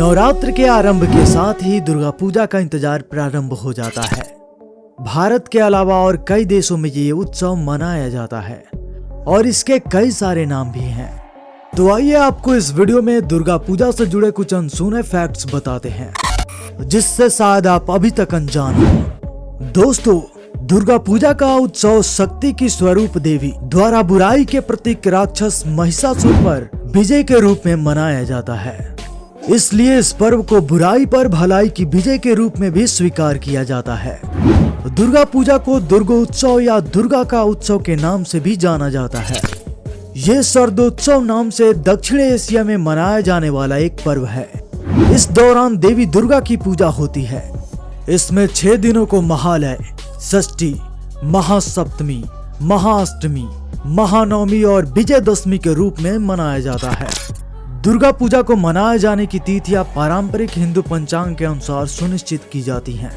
नवरात्र के आरंभ के साथ ही दुर्गा पूजा का इंतजार प्रारंभ हो जाता है। भारत के अलावा और कई देशों में ये उत्सव मनाया जाता है और इसके कई सारे नाम भी हैं। तो आइए आपको इस वीडियो में दुर्गा पूजा से जुड़े कुछ अनसुने फैक्ट्स बताते हैं जिससे शायद आप अभी तक अनजान हो। दोस्तों, दुर्गा पूजा का उत्सव शक्ति की स्वरूप देवी द्वारा बुराई के प्रतीक राक्षस महिषासुर पर विजय के रूप में मनाया जाता है। इसलिए इस पर्व को बुराई पर भलाई की विजय के रूप में भी स्वीकार किया जाता है। दुर्गा पूजा को दुर्गोत्सव या दुर्गा का उत्सव के नाम से भी जाना जाता है। ये शरदोत्सव नाम से दक्षिण एशिया में मनाया जाने वाला एक पर्व है। इस दौरान देवी दुर्गा की पूजा होती है। इसमें 6 दिनों को महालय, षष्ठी, महासप्तमी, महाअष्टमी, महानवमी और विजयदशमी के रूप में मनाया जाता है। दुर्गा पूजा को मनाए जाने की तिथियां पारंपरिक हिंदू पंचांग के अनुसार सुनिश्चित की जाती हैं।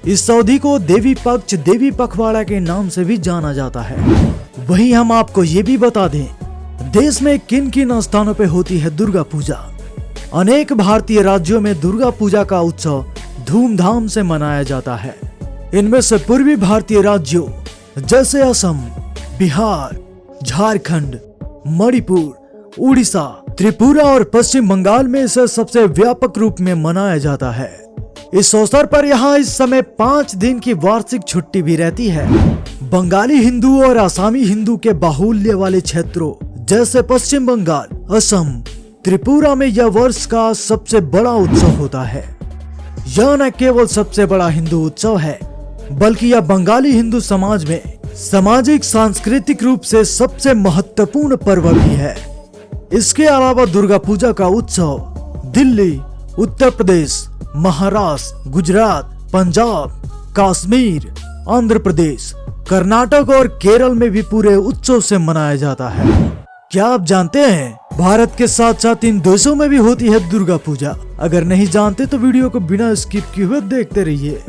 इस अवधि को देवी पक्ष, देवी पखवाड़ा के नाम से भी जाना जाता है। वहीं हम आपको ये भी बता दें, देश में किन किन स्थानों पे होती है दुर्गा पूजा। अनेक भारतीय राज्यों में दुर्गा पूजा का उत्सव धूमधाम से मनाया जाता है। इनमें से पूर्वी भारतीय राज्यों जैसे असम, बिहार, झारखंड, मणिपुर, उड़ीसा, त्रिपुरा और पश्चिम बंगाल में इसे सबसे व्यापक रूप में मनाया जाता है। इस अवसर पर यहाँ इस समय 5 दिन की वार्षिक छुट्टी भी रहती है। बंगाली हिंदू और आसामी हिंदू के बाहुल्य वाले क्षेत्रों जैसे पश्चिम बंगाल, असम, त्रिपुरा में यह वर्ष का सबसे बड़ा उत्सव होता है। यह न केवल सबसे बड़ा हिंदू उत्सव है, बल्कि यह बंगाली हिंदू समाज में सामाजिक सांस्कृतिक रूप से सबसे महत्वपूर्ण पर्व भी है। इसके अलावा दुर्गा पूजा का उत्सव दिल्ली, उत्तर प्रदेश, महाराष्ट्र, गुजरात, पंजाब, कश्मीर, आंध्र प्रदेश, कर्नाटक और केरल में भी पूरे उत्सव से मनाया जाता है। क्या आप जानते हैं भारत के साथ साथ इन देशों में भी होती है दुर्गा पूजा? अगर नहीं जानते तो वीडियो को बिना स्किप किए हुए देखते रहिए।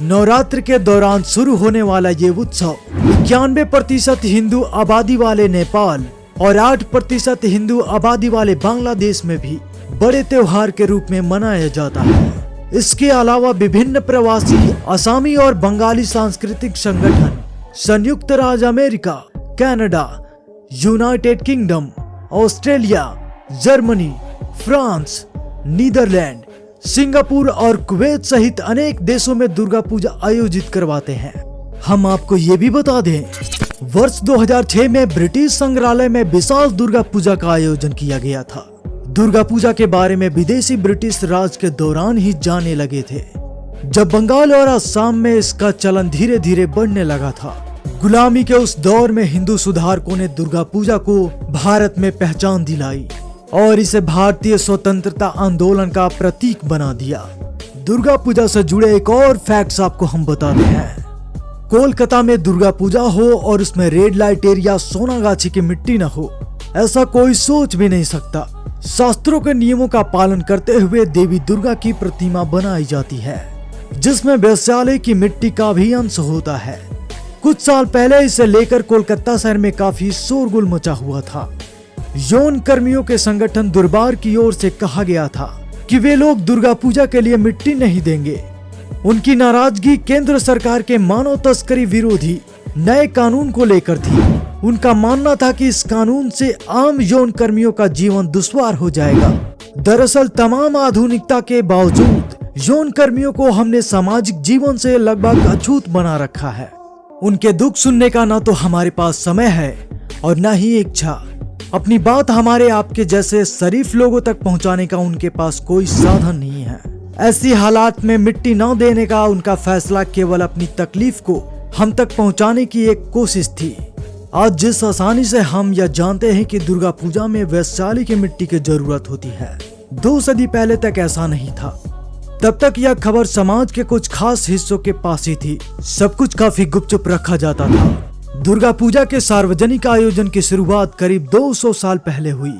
नवरात्र के दौरान शुरू होने वाला ये उत्सव 91% हिंदू आबादी वाले नेपाल और 8% हिंदू आबादी वाले बांग्लादेश में भी बड़े त्योहार के रूप में मनाया जाता है। इसके अलावा विभिन्न प्रवासी आसामी और बंगाली सांस्कृतिक संगठन संयुक्त राज्य America, Canada, United Kingdom, Australia, Germany, France, Netherlands, Singapore और कुवैत सहित अनेक देशों में दुर्गा पूजा आयोजित करवाते हैं। हम आपको ये भी बता दें, वर्ष 2006 में ब्रिटिश संग्रहालय में विशाल दुर्गा पूजा का आयोजन किया गया था। दुर्गा पूजा के बारे में विदेशी ब्रिटिश राज के दौरान ही जाने लगे थे, जब बंगाल और असम में इसका चलन धीरे धीरे बढ़ने लगा था। गुलामी के उस दौर में हिंदू सुधारकों ने दुर्गा पूजा को भारत में पहचान दिलाई और इसे भारतीय स्वतंत्रता आंदोलन का प्रतीक बना दिया। दुर्गा पूजा से जुड़े एक और फैक्ट्स आपको हम बताते हैं। कोलकाता में दुर्गा पूजा हो और उसमें रेड लाइट एरिया, सोनागाछी की मिट्टी न हो, ऐसा कोई सोच भी नहीं सकता। शास्त्रों के नियमों का पालन करते हुए देवी दुर्गा की प्रतिमा बनाई जाती है, जिसमें वैश्यालय की मिट्टी का भी अंश होता है। कुछ साल पहले इसे लेकर कोलकाता शहर में काफी शोरगुल मचा हुआ था। यौन कर्मियों के संगठन दुर्बार की ओर से कहा गया था कि वे लोग दुर्गा पूजा के लिए मिट्टी नहीं देंगे। उनकी नाराजगी केंद्र सरकार के मानव तस्करी विरोधी नए कानून को लेकर थी। उनका मानना था कि इस कानून से आम यौन कर्मियों का जीवन दुश्वार हो जाएगा। दरअसल तमाम आधुनिकता के बावजूद यौन कर्मियों को हमने सामाजिक जीवन से लगभग अछूत बना रखा है। उनके दुख सुनने का न तो हमारे पास समय है और न ही इच्छा। अपनी बात हमारे आपके जैसे शरीफ लोगों तक पहुंचाने का उनके पास कोई साधन नहीं है। ऐसी हालात में मिट्टी न देने का उनका फैसला केवल अपनी तकलीफ को हम तक पहुंचाने की एक कोशिश थी। आज जिस आसानी से हम यह जानते हैं कि दुर्गा पूजा में वैश्याली की मिट्टी की जरूरत होती है, 2 सदी पहले तक ऐसा नहीं था। तब तक यह खबर समाज के कुछ खास हिस्सों के पास ही थी। सब कुछ काफी गुपचुप रखा जाता था। दुर्गा पूजा के सार्वजनिक आयोजन की शुरुआत करीब 200 साल पहले हुई।